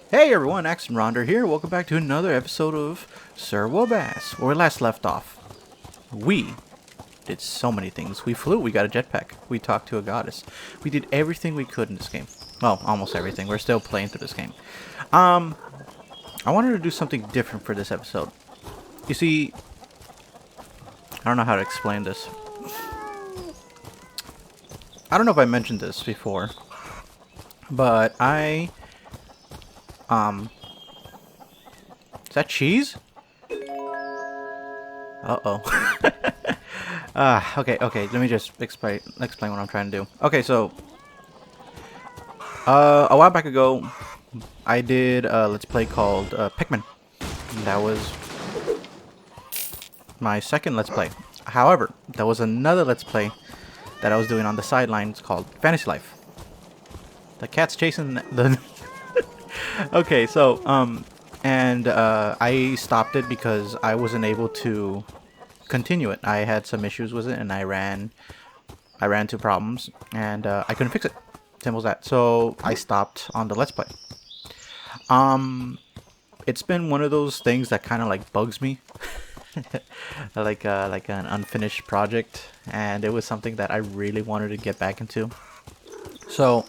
Hey everyone, Axe and Ronder here. Welcome back to another episode of Sir Wobass. Where we last left off, we did so many things. We flew, we got a jetpack, we talked to a goddess. We did everything we could in this game. Well, almost everything. We're still playing through this game. I wanted to do something different for this episode. You see, I don't know how to explain this. I don't know if I mentioned this before, but is that cheese? Uh-oh. Okay, let me just explain what I'm trying to do. Okay, so a while back ago, I did a Let's Play called Pikmin. That was my second Let's Play. However, there was another Let's Play that I was doing on the sidelines called Fantasy Life. The cat's chasing the... Okay, so, I stopped it because I wasn't able to continue it. I had some issues with it, and I ran into problems, and I couldn't fix it. Simple as that. So I stopped on the Let's Play. It's been one of those things that kind of like bugs me, like an unfinished project, and it was something that I really wanted to get back into. So,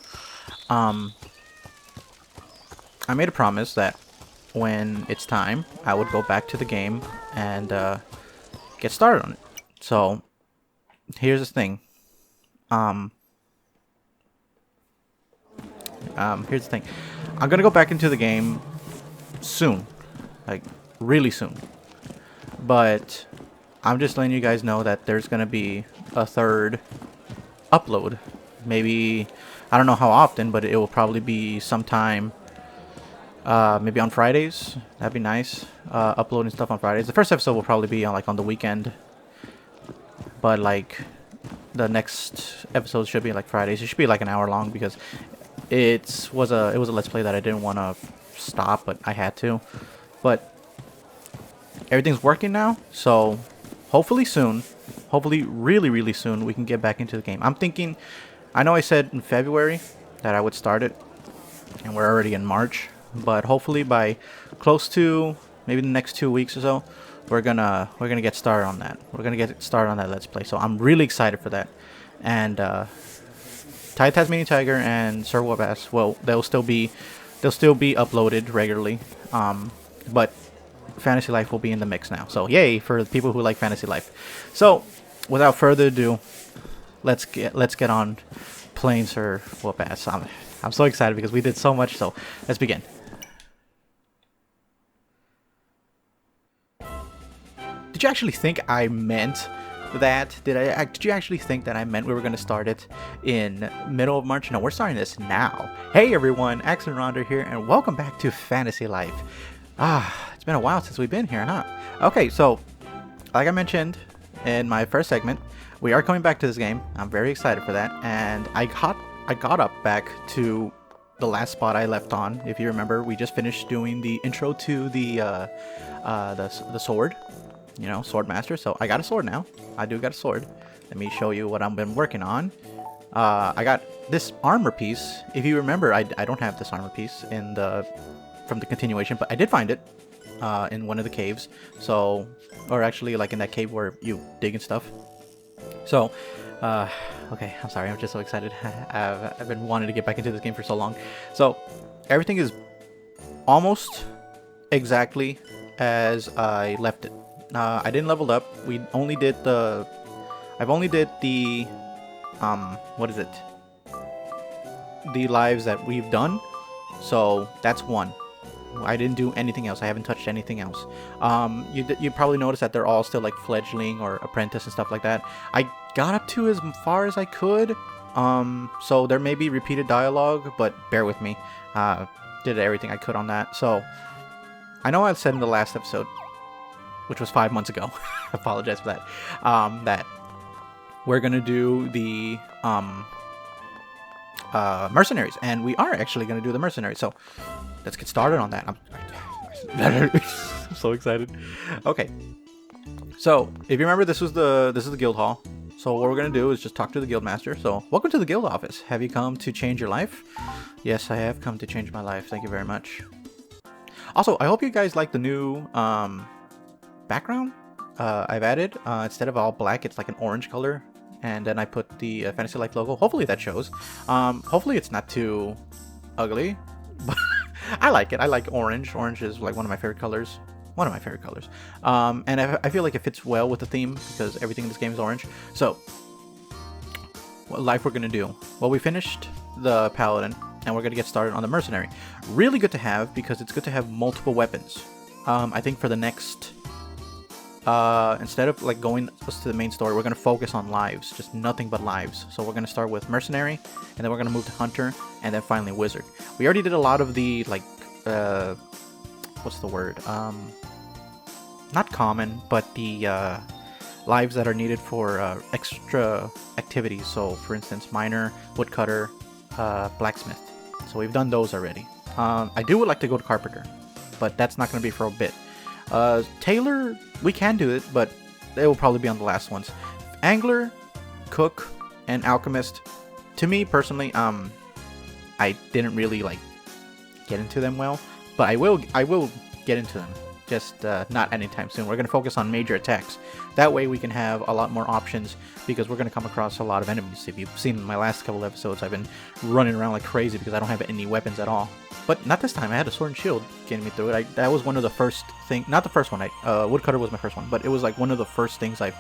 I made a promise that when it's time, I would go back to the game and get started on it. So, here's the thing. Here's the thing. I'm gonna go back into the game soon, like really soon. But I'm just letting you guys know that there's gonna be a third upload. Maybe, I don't know how often, but it will probably be sometime. Maybe on Fridays. That'd be nice. Uploading stuff on Fridays. The first episode will probably be on the weekend. But like the next episode should be like Fridays. It should be like an hour long because it was a Let's Play that I didn't want to stop, but I had to. But everything's working now, so hopefully soon, hopefully really soon, we can get back into the game. I'm thinking, I know I said in February that I would start it, and we're already in March. But hopefully by close to maybe the next 2 weeks or so, we're gonna get started on that. We're gonna get started on that Let's Play. So I'm really excited for that. And Tasmanian Tiger and Sir Warbass, well, they'll still be uploaded regularly. But Fantasy Life will be in the mix now. So yay for the people who like Fantasy Life. So without further ado, let's get on playing Sir Warbass. I'm so excited because we did so much. So let's begin. Did you actually think I meant that? Did you actually think that I meant we were going to start it in middle of March? No, we're starting this now. Hey everyone, Axe and Ronder here, and welcome back to Fantasy Life. It's been a while since we've been here, huh? Okay, so like I mentioned in my first segment, we are coming back to this game. I'm very excited for that, and I got up back to the last spot I left on. If you remember, we just finished doing the intro to the sword. You know, sword master. So I got a sword now. I do got a sword. Let me show you what I've been working on. I got this armor piece. If you remember, I don't have this armor piece from the continuation, but I did find it in one of the caves. So, or actually like in that cave where you dig and stuff. So, okay, I'm sorry. I'm just so excited. I've been wanting to get back into this game for so long. So everything is almost exactly as I left it. I didn't level up. I've only did the, what is it? The lives that we've done. So that's one. I didn't do anything else. I haven't touched anything else. You probably noticed that they're all still like fledgling or apprentice and stuff like that. I got up to as far as I could. So there may be repeated dialogue, but bear with me. Did everything I could on that. So I know I said in the last episode, which was 5 months ago. I apologize for that. That we're gonna do the mercenaries, and we are actually gonna do the mercenaries. So let's get started on that. I'm so excited. Okay. So if you remember, this is the guild hall. So what we're gonna do is just talk to the guild master. So welcome to the guild office. Have you come to change your life? Yes, I have come to change my life. Thank you very much. Also, I hope you guys like the new background I've added. Instead of all black, it's like an orange color. And then I put the Fantasy Life logo. Hopefully that shows. Hopefully it's not too ugly. But I like it. I like orange. Orange is like one of my favorite colors. One of my favorite colors. And I feel like it fits well with the theme because everything in this game is orange. So, what life we're going to do? Well, we finished the Paladin and we're going to get started on the Mercenary. Really good to have because it's good to have multiple weapons. I think for the next... instead of like going to the main story, we're going to focus on lives, just nothing but lives. So we're going to start with Mercenary, and then we're going to move to Hunter, and then finally Wizard. We already did a lot of the, like, what's the word? Not common, but the lives that are needed for extra activities. So for instance, Miner, Woodcutter, Blacksmith. So we've done those already. I would like to go to Carpenter, but that's not going to be for a bit. Tailor, we can do it, but they will probably be on the last ones. Angler, Cook, and Alchemist. To me, personally, I didn't really, like, get into them well. But I will get into them. Just not anytime soon. We're going to focus on major attacks. That way we can have a lot more options, because we're going to come across a lot of enemies. If you've seen my last couple episodes, I've been running around like crazy because I don't have any weapons at all. But not this time. I had a sword and shield getting me through it. That was one of the first things. Not the first one. Woodcutter was my first one, but it was like one of the first things I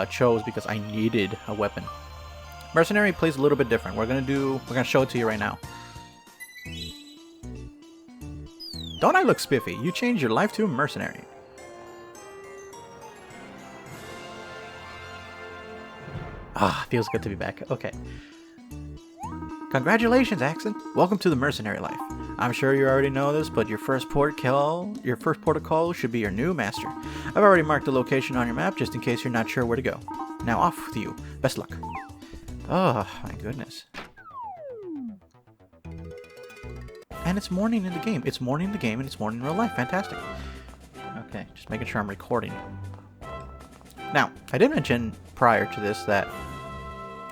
chose because I needed a weapon. Mercenary plays a little bit different. We're gonna show it to you right now. Don't I look spiffy? You changed your life to a mercenary. Ah, feels good to be back. Okay. Congratulations, Axon! Welcome to the mercenary life. I'm sure you already know this, but your first port of call should be your new master. I've already marked the location on your map just in case you're not sure where to go. Now off with you. Best luck. Oh, my goodness. And it's morning in the game. It's morning in the game and it's morning in real life. Fantastic. Okay, just making sure I'm recording. Now, I did mention prior to this that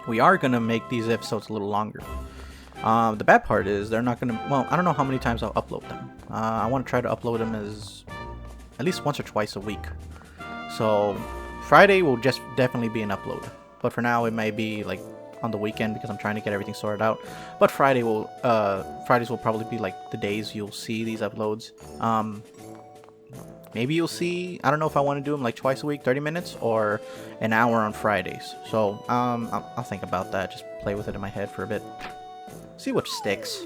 we are going to make these episodes a little longer. The bad part is they're not going to... Well, I don't know how many times I'll upload them. I want to try to upload them as at least once or twice a week. So, Friday will just definitely be an upload. But for now, it may be like on the weekend because I'm trying to get everything sorted out. But Fridays will probably be like the days you'll see these uploads. Maybe you'll see, I don't know if I want to do them like twice a week, 30 minutes, or an hour on Fridays. So, I'll think about that. Just play with it in my head for a bit. See what sticks.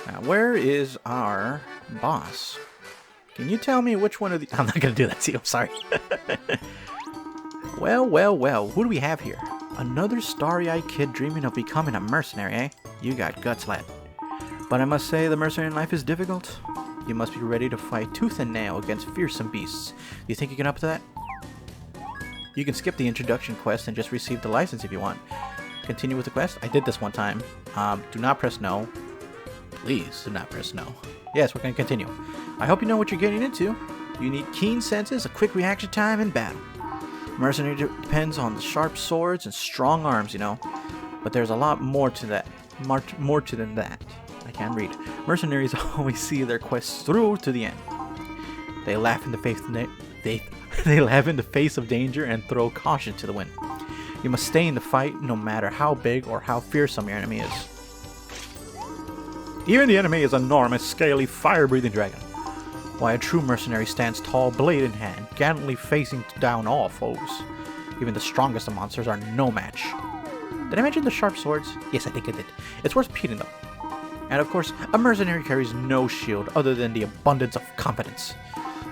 Now, where is our boss? Can you tell me which one of the... I'm not going to do that to you, I'm sorry. Well, well, well, who do we have here? Another starry-eyed kid dreaming of becoming a mercenary, eh? You got guts, lad. But I must say, the mercenary life is difficult. You must be ready to fight tooth and nail against fearsome beasts. Do you think you can up to that? You can skip the introduction quest and just receive the license if you want. Continue with the quest? I did this one time. Do not press no. Please do not press no. Yes, we're going to continue. I hope you know what you're getting into. You need keen senses, a quick reaction time, and battle. Mercenary depends on the sharp swords and strong arms, you know. But there's a lot more to that. More to than that. I can't read. Mercenaries always see their quests through to the end. They laugh in the face. They laugh in the face of danger and throw caution to the wind. You must stay in the fight no matter how big or how fearsome your enemy is. Even the enemy is an enormous, scaly, fire-breathing dragon. Why, a true mercenary stands tall, blade in hand, gallantly facing down all foes. Even the strongest of monsters are no match. Did I mention the sharp swords? Yes, I think I did. It's worth repeating though. And of course, a mercenary carries no shield other than the abundance of confidence.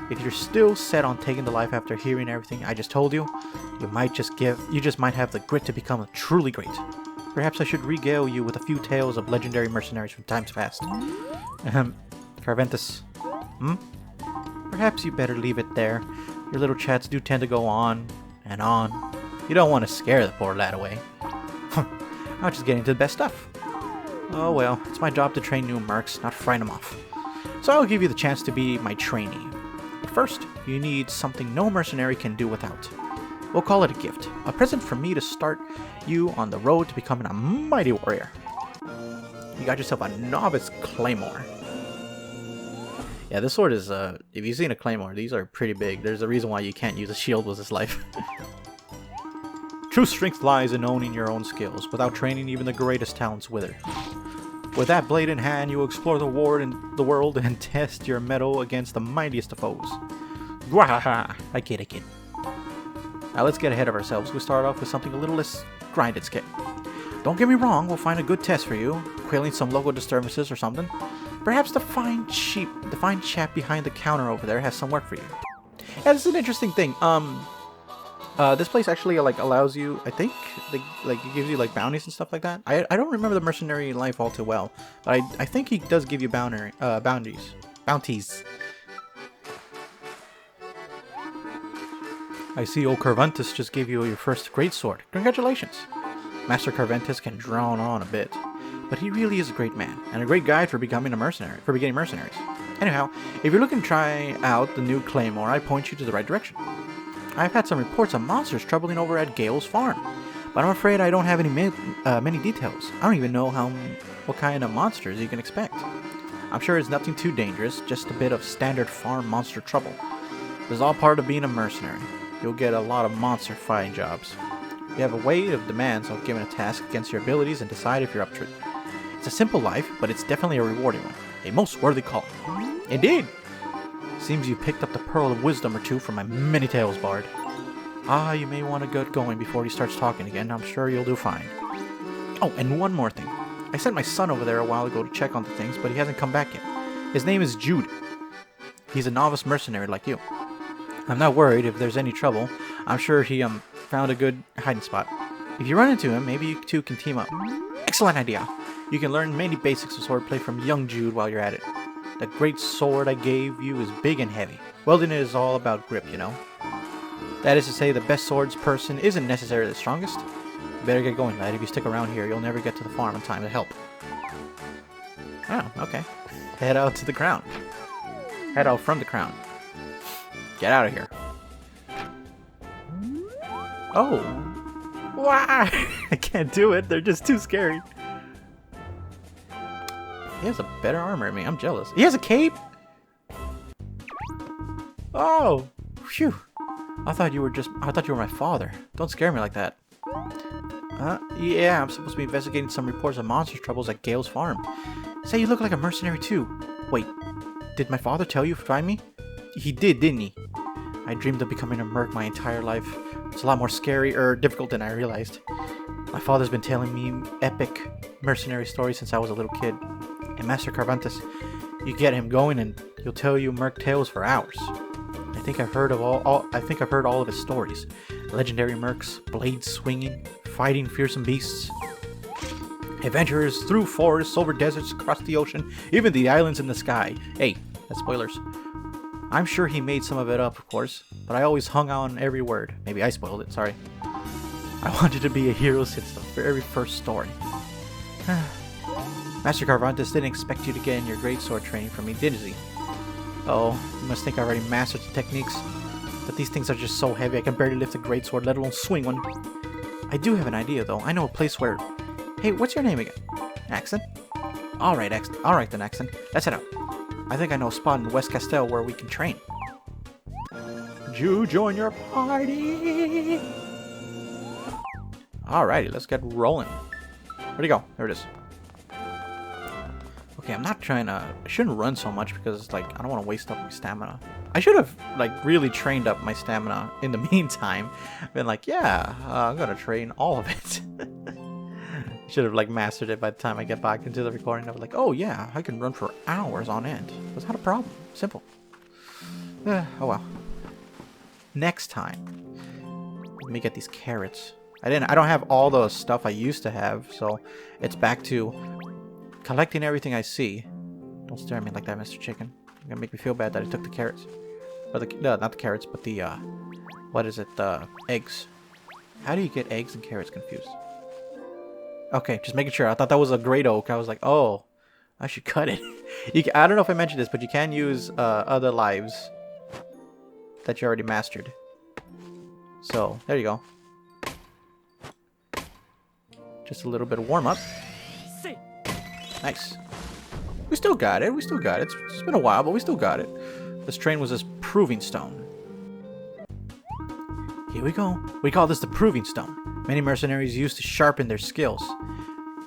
If you're still set on taking the life after hearing everything I just told you, you just might have the grit to become truly great. Perhaps I should regale you with a few tales of legendary mercenaries from times past. Carventus. Perhaps you better leave it there. Your little chats do tend to go on and on. You don't want to scare the poor lad away. I'll just get into the best stuff. Oh well, it's my job to train new mercs, not frighten them off. So I'll give you the chance to be my trainee. But first, you need something no mercenary can do without. We'll call it a gift. A present from me to start you on the road to becoming a mighty warrior. You got yourself a novice claymore. Yeah, this sword is, if you've seen a claymore, these are pretty big. There's a reason why you can't use a shield with this life. True strength lies in owning your own skills. Without training, even the greatest talents wither. With that blade in hand, you will explore the world and test your mettle against the mightiest of foes. Gwahaha! I kid. Now let's get ahead of ourselves. We'll start off with something a little less grinded, Skip. Don't get me wrong, we'll find a good test for you. Quelling some local disturbances or something. Perhaps the fine chap behind the counter over there has some work for you. Yeah, this is an interesting thing. This place actually like allows you, I think, like it gives you like bounties and stuff like that. I don't remember the mercenary life all too well, but I think he does give you bounties. I see old Carventus just gave you your first greatsword. Congratulations. Master Carventus can drone on a bit, but he really is a great man and a great guide for beginning mercenaries. Anyhow, if you're looking to try out the new claymore, I point you to the right direction. I've had some reports of monsters troubling over at Gale's farm, but I'm afraid I don't have many details. I don't even know what kind of monsters you can expect. I'm sure it's nothing too dangerous, just a bit of standard farm monster trouble. This is all part of being a mercenary. You'll get a lot of monster fighting jobs. You have a weight of demands on giving a task against your abilities and decide if you're up to it. It's a simple life, but it's definitely a rewarding one. A most worthy calling. Indeed! Seems you picked up the pearl of wisdom or two from my many tales, Bard. Ah, you may want to get going before he starts talking again. I'm sure you'll do fine. Oh, and one more thing. I sent my son over there a while ago to check on the things, but he hasn't come back yet. His name is Jude. He's a novice mercenary like you. I'm not worried if there's any trouble. I'm sure he found a good hiding spot. If you run into him, maybe you two can team up. Excellent idea. You can learn many basics of swordplay from young Jude while you're at it. The great sword I gave you is big and heavy. Wielding it is all about grip, you know. That is to say, the best swordsperson isn't necessarily the strongest. You better get going, lad. If you stick around here, you'll never get to the farm in time to help. Oh, okay. Head out to the crown. Head out from the crown. Get out of here. Oh. Why? I can't do it. They're just too scary. He has a better armor than me. I'm jealous. He has a cape? Oh. Phew. I thought you were my father. Don't scare me like that. Yeah, I'm supposed to be investigating some reports of monster troubles at Gale's farm. Say you look like a mercenary too. Wait, did my father tell you to find me? He did, didn't he? I dreamed of becoming a merc my entire life. It's a lot more scary or difficult than I realized. My father's been telling me epic mercenary stories since I was a little kid. And Master Carventus, you get him going and he'll tell you merc tales for hours. I think I've heard all of his stories. Legendary mercs, blades swinging, fighting fearsome beasts. Adventurers through forests, over deserts, across the ocean, even the islands in the sky. Hey, that's spoilers. I'm sure he made some of it up, of course, but I always hung on every word. Maybe I spoiled it, sorry. I wanted to be a hero since the very first story. Master Carventus didn't expect you to get in your greatsword training from me, did he? Oh, you must think I already mastered the techniques. But these things are just so heavy I can barely lift a greatsword, let alone swing one. I do have an idea, though. I know a place where... Hey, what's your name again? Axon? Alright then, Axon. Let's head out. I think I know a spot in West Castell where we can train. You join your party! Alrighty, let's get rolling. Where'd he go? There it is. Okay, I'm not trying to... I shouldn't run so much because, like, I don't want to waste up my stamina. I should have, like, really trained up my stamina in the meantime. Been like, yeah, I'm gonna train all of it. Should have, like, mastered it by the time I get back into the recording. I was like, oh, yeah, I can run for hours on end. That's not a problem. Simple. Oh, well. Next time. Let me get these carrots. I don't have all the stuff I used to have, so it's back to... collecting everything I see. Don't stare at me like that, Mr. Chicken. You're gonna make me feel bad that I took the carrots. Or no, not the carrots, but the, what is it? The eggs. How do you get eggs and carrots confused? Okay, just making sure. I thought that was a great oak. I was like, oh, I should cut it. I don't know if I mentioned this, but you can use other lives that you already mastered. So, there you go. Just a little bit of warm-up. Nice. We still got it. We still got it. It's been a while, but we still got it. This train was this proving stone. Here we go. We call this the proving stone. Many mercenaries use to sharpen their skills.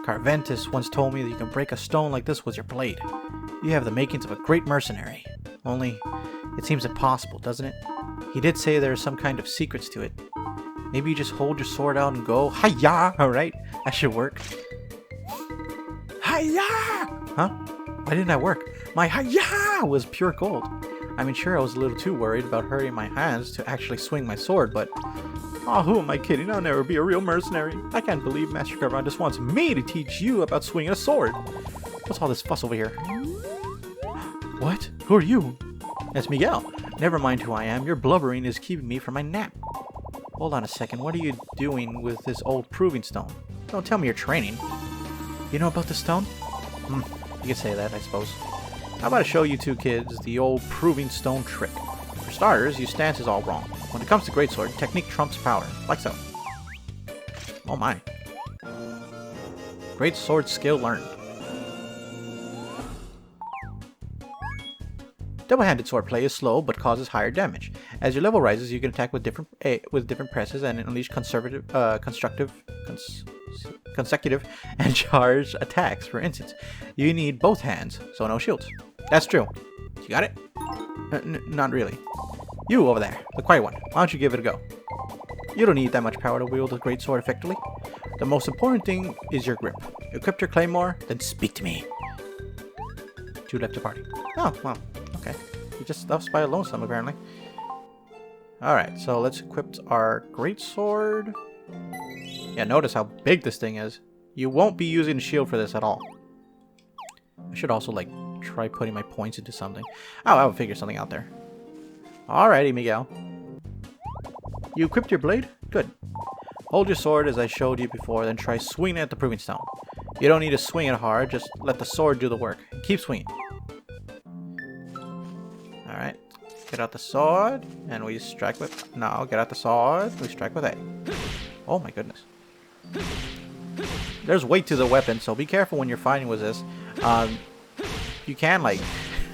Carventus once told me that you can break a stone like this with your blade. You have the makings of a great mercenary. Only, it seems impossible, doesn't it? He did say there are some kind of secrets to it. Maybe you just hold your sword out and go, hi-ya! Alright, that should work. Hi-ya! Huh? Why didn't that work? My hi-ya was pure gold. I mean, sure, I was a little too worried about hurting my hands to actually swing my sword, but... Oh, who am I kidding? I'll never be a real mercenary. I can't believe Master Carventus wants me to teach you about swinging a sword. What's all this fuss over here? What? Who are you? That's Miguel. Never mind who I am. Your blubbering is keeping me from my nap. Hold on a second. What are you doing with this old proving stone? Don't tell me you're training. You know about the stone? You can say that, I suppose. How about I show you two kids the old proving stone trick? For starters, your stance is all wrong. When it comes to greatsword, technique trumps power. Like so. Oh my. Great sword skill learned. Double-handed sword play is slow but causes higher damage. As your level rises, you can attack with different presses and unleash consecutive and charge attacks. For instance, you need both hands, so no shields. That's true. You got it? Not really. You over there, the quiet one. Why don't you give it a go? You don't need that much power to wield a great sword effectively. The most important thing is your grip. Equip your claymore, then speak to me. Jude left the party. Oh, well, okay. He just stuffs by a lonesome, apparently. Alright, so let's equip our great sword. Yeah, notice how big this thing is. You won't be using a shield for this at all. I should also, like, try putting my points into something. Oh, I'll figure something out there. Alrighty, Miguel. You equipped your blade? Good. Hold your sword as I showed you before, then try swinging at the proving stone. You don't need to swing it hard, just let the sword do the work. Keep swinging. Alright. Get out the sword, and we strike with... No, get out the sword, we strike with A. Oh my goodness. There's weight to the weapon, so be careful when you're fighting with this. You can, like,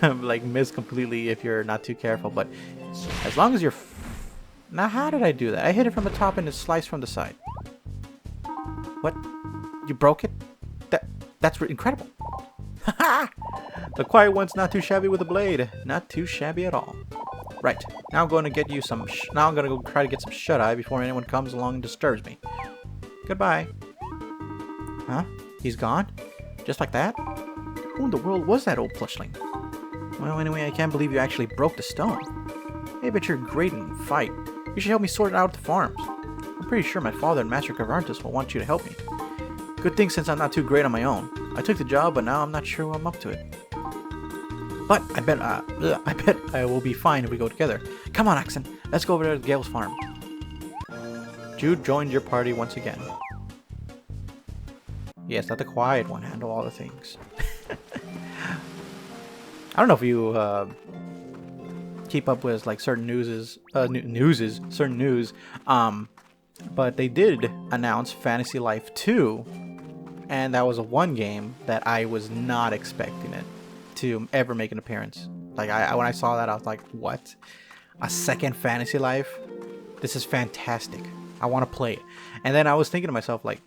like miss completely if you're not too careful, but as long as you're... Now, how did I do that? I hit it from the top and it sliced from the side. What? You broke it? That's incredible. The quiet one's not too shabby with a blade. Not too shabby at all. Right. Now I'm going to get you some... Now I'm going to go try to get some shut-eye before anyone comes along and disturbs me. Goodbye. Huh? He's gone? Just like that? Who in the world was that old plushling? Well, anyway, I can't believe you actually broke the stone. Hey, but you're great in fight. You should help me sort it out at the farms. I'm pretty sure my father and Master Carventus will want you to help me. Good thing since I'm not too great on my own. I took the job, but now I'm not sure I'm up to it. But I bet I will be fine if we go together. Come on, Axon. Let's go over to Gale's farm. Jude joined your party once again. Yes, let the quiet one handle all the things. I don't know if you keep up with like certain news, but they did announce Fantasy Life 2, and that was a one game that I was not expecting it to ever make an appearance. Like when I saw that, I was like, what? A second Fantasy Life? This is fantastic. I want to play it. And then I was thinking to myself, like,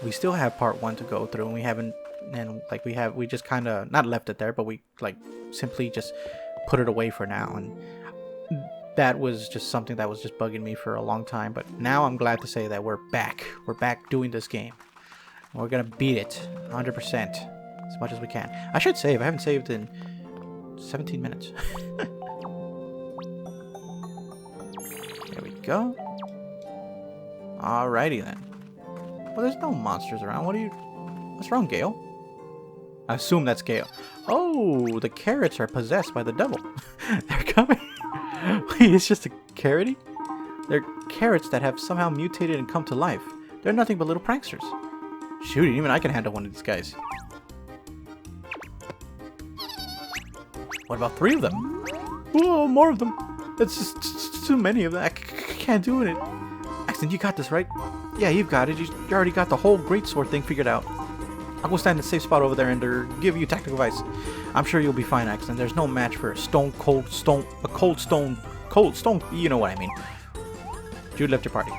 we still have part 1 to go through, and we haven't, and like we just kind of not left it there, but we like simply just put it away for now. And that was just something that was just bugging me for a long time. But now I'm glad to say that we're back doing this game. We're gonna beat it 100% as much as we can. I should save. I haven't saved in 17 minutes. There we go. Alrighty then. Well, there's no monsters around. What's wrong, Gale? I assume that's Gale. Oh, the carrots are possessed by the devil. They're coming. Wait, it's just a carroty? They're carrots that have somehow mutated and come to life. They're nothing but little pranksters. Shoot, even I can handle one of these guys. What about 3 of them? Whoa, more of them. That's just too many of them. I can't do it. Axton, you got this, right? Yeah, you've got it. You already got the whole greatsword thing figured out. I'll go stand in a safe spot over there and give you tactical advice. I'm sure you'll be fine, Axton. There's no match for a cold stone, you know what I mean. Jude left your party.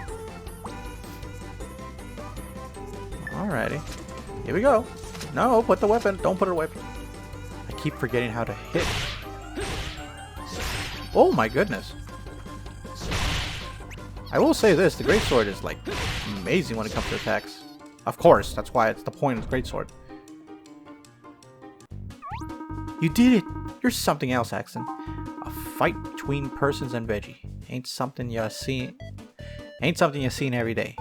Alrighty. Here we go. No, put the weapon. Don't put it away. I keep forgetting how to hit. Oh my goodness. I will say this, the greatsword is like amazing when it comes to attacks. Of course, that's why it's the point of the greatsword. You did it! You're something else, Axton. A fight between persons and veggie. Ain't something you seen every day.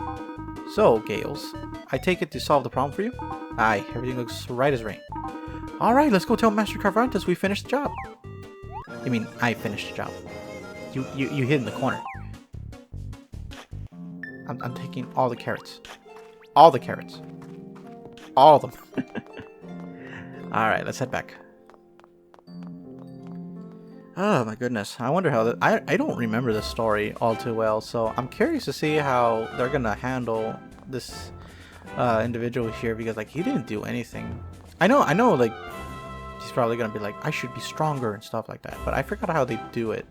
So, Gales, I take it to solve the problem for you? Aye, everything looks right as rain. Alright, let's go tell Master Carvantes we finished the job. You mean, I finished the job. You hid in the corner. I'm taking all the carrots. All the carrots. All of them. Alright, let's head back. Oh my goodness. I wonder how that... I don't remember this story all too well, so I'm curious to see how they're gonna handle this individual here, because like he didn't do anything. I know like he's probably gonna be like, I should be stronger and stuff like that, but I forgot how they do it.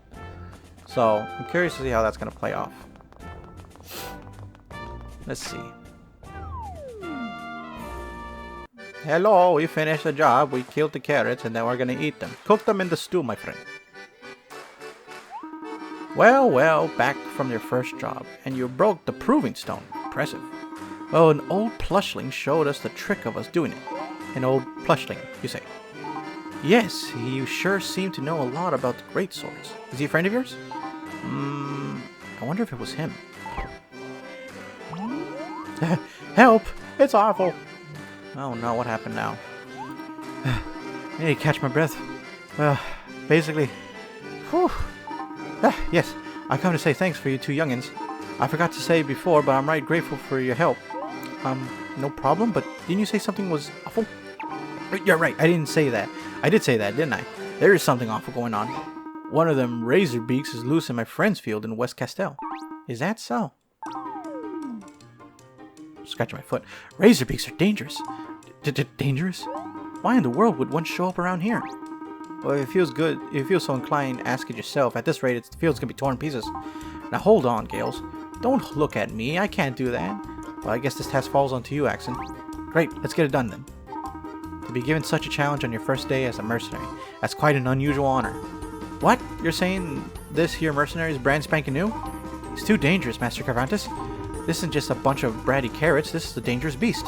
So I'm curious to see how that's gonna play off. Let's see. Hello, we finished the job. We killed the carrots and now we're gonna eat them. Cook them in the stew, my friend. Well, well, back from your first job, and you broke the proving stone. Impressive. Oh, an old plushling showed us the trick of us doing it. An old plushling, you say? Yes, you sure seem to know a lot about the great swords. Is he a friend of yours? I wonder if it was him. Help! It's awful! Oh no, what happened now? I need to catch my breath. Basically... Whew. Yes, I come to say thanks for you two youngins. I forgot to say before, but I'm right grateful for your help. No problem, but didn't you say something was awful? You're right, I didn't say that. I did say that, didn't I? There is something awful going on. One of them razor beaks is loose in my friend's field in West Castell. Is that so? Scratching my foot. Razor beaks are dangerous. Dangerous? Why in the world would one show up around here? Well, if it feels good, if you feel so inclined, ask it yourself. At this rate, the field's gonna be torn to pieces. Now hold on, Gales. Don't look at me. I can't do that. Well, I guess this task falls onto you, Axon. Great, let's get it done then. To be given such a challenge on your first day as a mercenary, that's quite an unusual honor. What? You're saying this here mercenary is brand spanking new? It's too dangerous, Master Carvantes. This isn't just a bunch of bratty carrots, this is a dangerous beast.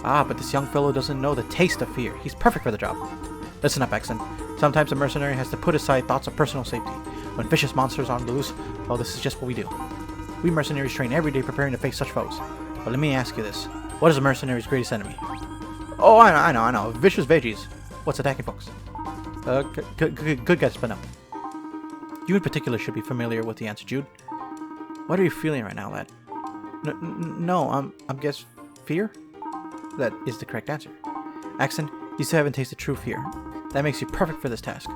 Ah, but this young fellow doesn't know the taste of fear. He's perfect for the job. Listen up, Axon. Sometimes a mercenary has to put aside thoughts of personal safety. When vicious monsters are on the loose, well, this is just what we do. We mercenaries train every day preparing to face such foes. But let me ask you this. What is a mercenary's greatest enemy? Oh, I know. Vicious veggies. What's attacking folks? Good guess, but no. You in particular should be familiar with the answer, Jude. What are you feeling right now, lad? No, I'm guess fear? That is the correct answer. Axon, you still haven't tasted true fear. That makes you perfect for this task.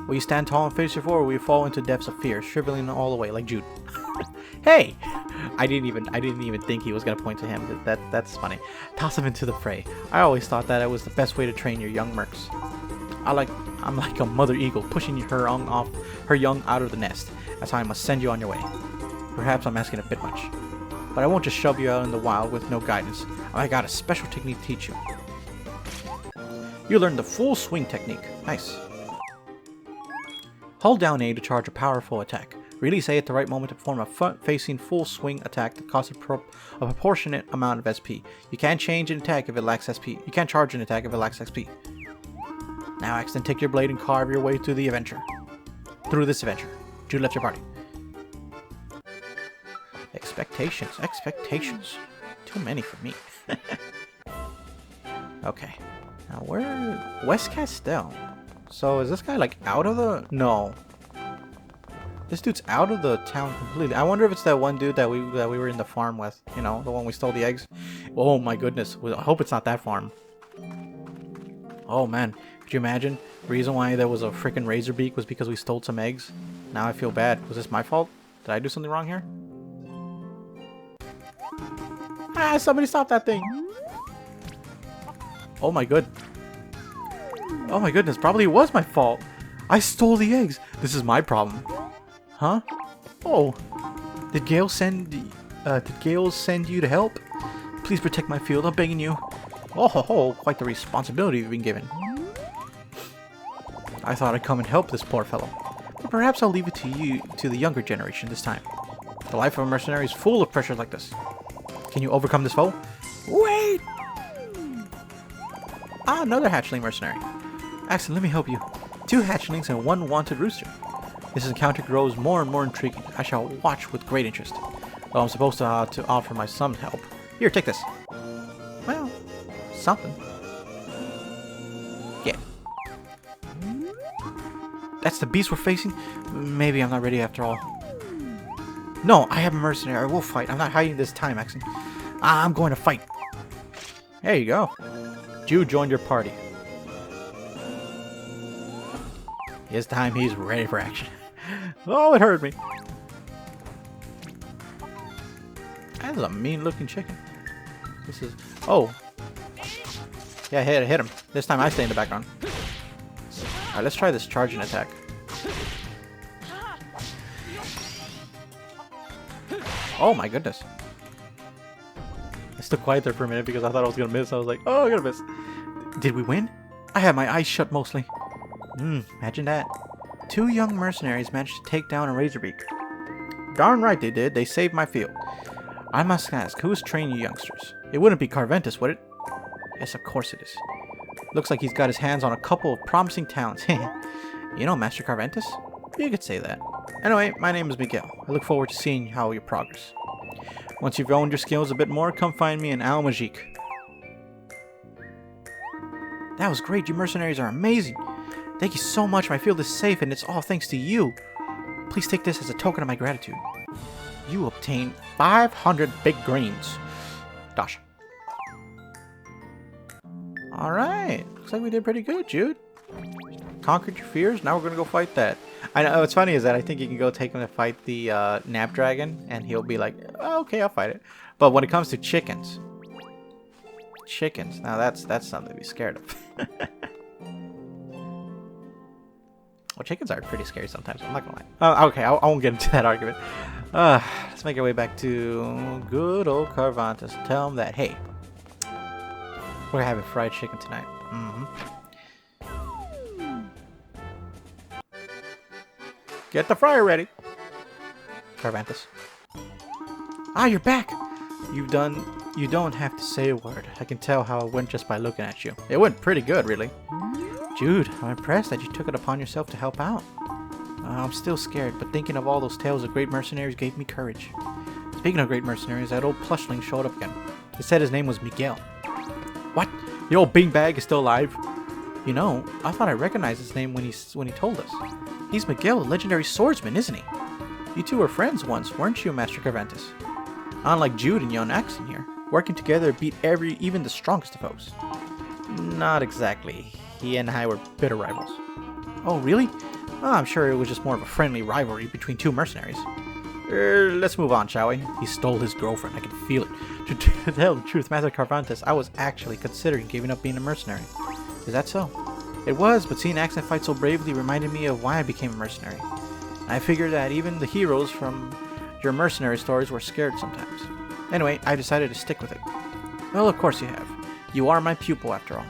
Will you stand tall and face your foe, or will you fall into depths of fear, shriveling all the way like Jude? Hey! I didn't even think he was gonna point to him. That's funny. Toss him into the fray. I always thought that it was the best way to train your young mercs. I'm like a mother eagle pushing her young out of the nest. That's how I must send you on your way. Perhaps I'm asking a bit much, but I won't just shove you out in the wild with no guidance. I got a special technique to teach you. You learned the full swing technique. Nice. Hold down A to charge a powerful attack. Release A at the right moment to perform a front-facing full swing attack that costs a proportionate amount of SP. You can't change an attack if it lacks SP. You can't charge an attack if it lacks SP. Now, Axton, take your blade and carve your way through the adventure. Through this adventure. Jude left your party. Expectations. Too many for me. Okay. Now, where... West Castell. So, is this guy, like, out of the... No. This dude's out of the town completely. I wonder if it's that one dude that we were in the farm with. You know, the one we stole the eggs. Oh, my goodness. I hope it's not that farm. Oh, man. Could you imagine? The reason why there was a freaking razor beak was because we stole some eggs. Now I feel bad. Was this my fault? Did I do something wrong here? Ah, somebody stop that thing. Oh my good. Oh my goodness, probably it was my fault. I stole the eggs. This is my problem. Huh? Oh. Did Gale send you to help? Please protect my field, I'm begging you. Oh ho ho, quite the responsibility you've been given. I thought I'd come and help this poor fellow. But perhaps I'll leave it to the younger generation this time. The life of a mercenary is full of pressure like this. Can you overcome this foe? Wait! Ah, another hatchling mercenary. Axton, let me help you. 2 hatchlings and 1 wanted rooster. This encounter grows more and more intriguing. I shall watch with great interest. Though I'm supposed to offer my son help. Here, take this. Well, something. Yeah. That's the beast we're facing? Maybe I'm not ready after all. No, I am a mercenary. I will fight. I'm not hiding this time, Axton. I'm going to fight. There you go. Jude joined your party. This time he's ready for action. Oh, it hurt me. That is a mean-looking chicken. This is... Oh. Yeah, hit him. This time I stay in the background. Alright, let's try this charging attack. Oh my goodness. I stood quiet there for a minute because I thought I was going to miss. I was like, oh, I'm going to miss. Did we win? I had my eyes shut mostly. Imagine that. 2 young mercenaries managed to take down a Razorbeak. Darn right they did. They saved my field. I must ask, who is training you youngsters? It wouldn't be Carventus, would it? Yes, of course it is. Looks like he's got his hands on a couple of promising talents. You know Master Carventus? You could say that. Anyway, my name is Miguel. I look forward to seeing how you progress. Once you've honed your skills a bit more, come find me in Al Majik. That was great. You mercenaries are amazing. Thank you so much. My field is safe, and it's all thanks to you. Please take this as a token of my gratitude. You obtained 500 big greens. Dash. Alright. Looks like we did pretty good, Jude. Conquered your fears. Now we're going to go fight that. I know what's funny is that I think you can go take him to fight the Nap Dragon, and he'll be like, oh, okay, I'll fight it. But when it comes to chickens, now that's something to be scared of. Well, chickens are pretty scary sometimes. I'm not gonna lie. Okay, I won't get into that argument. Let's make our way back to good old Carventus. Tell him that, hey, we're having fried chicken tonight. Get the fryer ready, Carventus. Ah, you're back. You don't have to say a word. I can tell how it went just by looking at you. It went pretty good, really. Jude, I'm impressed that you took it upon yourself to help out. I'm still scared, but thinking of all those tales of great mercenaries gave me courage. Speaking of great mercenaries, that old plushling showed up again. He said his name was Miguel. What? The old beanbag is still alive? You know, I thought I recognized his name when he told us. He's Miguel, the legendary swordsman, isn't he? You two were friends once, weren't you, Master Carventus? Unlike Jude and young Axton here, working together beat even the strongest of foes. Not exactly. He and I were bitter rivals. Oh, really? Oh, I'm sure it was just more of a friendly rivalry between 2 mercenaries. Let's move on, shall we? He stole his girlfriend. I can feel it. To tell the truth, Master Carventus, I was actually considering giving up being a mercenary. Is that so? It was, but seeing Axton fight so bravely reminded me of why I became a mercenary. I figured that even the heroes from your mercenary stories were scared sometimes. Anyway, I decided to stick with it. Well, of course you have. You are my pupil, after all.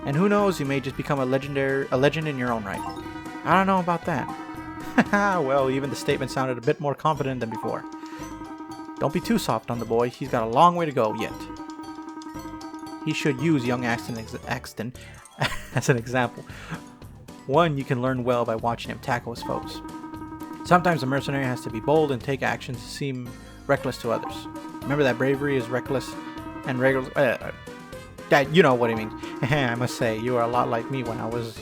And who knows, you may just become a legend in your own right. I don't know about that. Well, even the statement sounded a bit more confident than before. Don't be too soft on the boy. He's got a long way to go yet. He should use young Axton as an example. One you can learn well by watching him tackle his foes. Sometimes a mercenary has to be bold and take actions to seem reckless to others. Remember that bravery is reckless and regular. That, you know what I mean. I must say, you are a lot like me when I was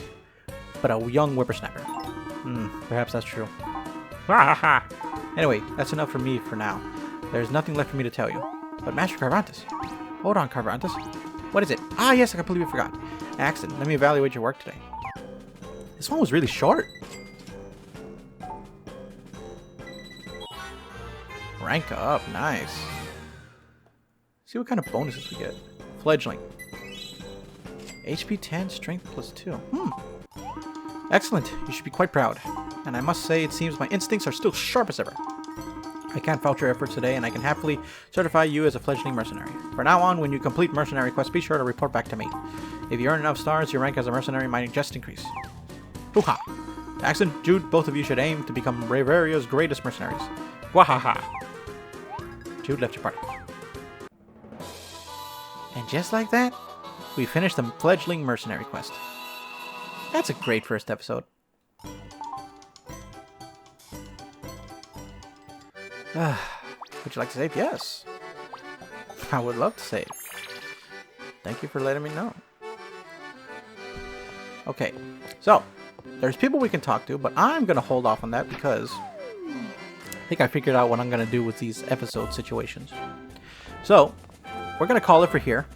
but a young whippersnapper. Perhaps that's true. Anyway, that's enough for me for now. There's nothing left for me to tell you. But Master Carventus. Hold on, Carventus. What is it? Ah, yes, I completely forgot. Axton, let me evaluate your work today. This one was really short. Rank up, nice. See what kind of bonuses we get. Fledgling. HP 10, strength +2. Excellent. You should be quite proud. And I must say, it seems my instincts are still sharp as ever. I can't vouch your efforts today, and I can happily certify you as a fledgling mercenary. From now on, when you complete mercenary quests, be sure to report back to me. If you earn enough stars, your rank as a mercenary might just increase. Hoo-ha! Jackson, Jude, both of you should aim to become Bavaria's greatest mercenaries. Wahaha! Jude left your party. And just like that, we finished the fledgling mercenary quest. That's a great first episode. Would you like to save? Yes. I would love to save. Thank you for letting me know. Okay, so there's people we can talk to, but I'm gonna hold off on that because I think I figured out what I'm gonna do with these episode situations. So we're gonna call it for here,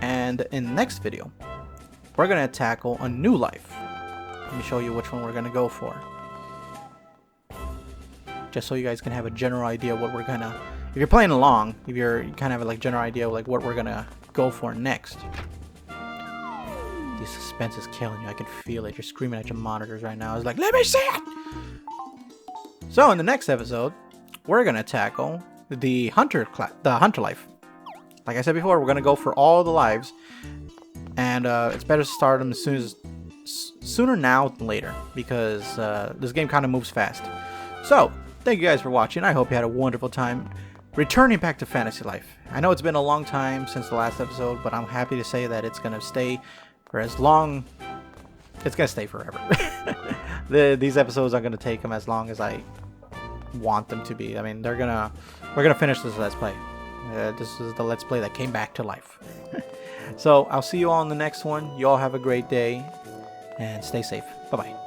and in the next video we're gonna tackle a new life. Let me show you which one we're gonna go for, just so you guys can have a general idea what we're gonna, if you're playing along, if you kind of have a general idea of like what we're gonna go for next. The suspense is killing you. I can feel it. You're screaming at your monitors right now. It's like, let me see it! So in the next episode, we're gonna tackle the hunter life. Like I said before, we're gonna go for all the lives, and it's better to start them sooner now than later, because this game kind of moves fast. So thank you guys for watching. I hope you had a wonderful time returning back to Fantasy Life. I know it's been a long time since the last episode, but I'm happy to say that it's gonna stay for as long. It's gonna stay forever. These episodes are gonna take them as long as I want them to be. I mean, we're gonna finish this Let's Play. This is the Let's Play that came back to life. So I'll see you all in the next one. You all have a great day and stay safe. Bye bye.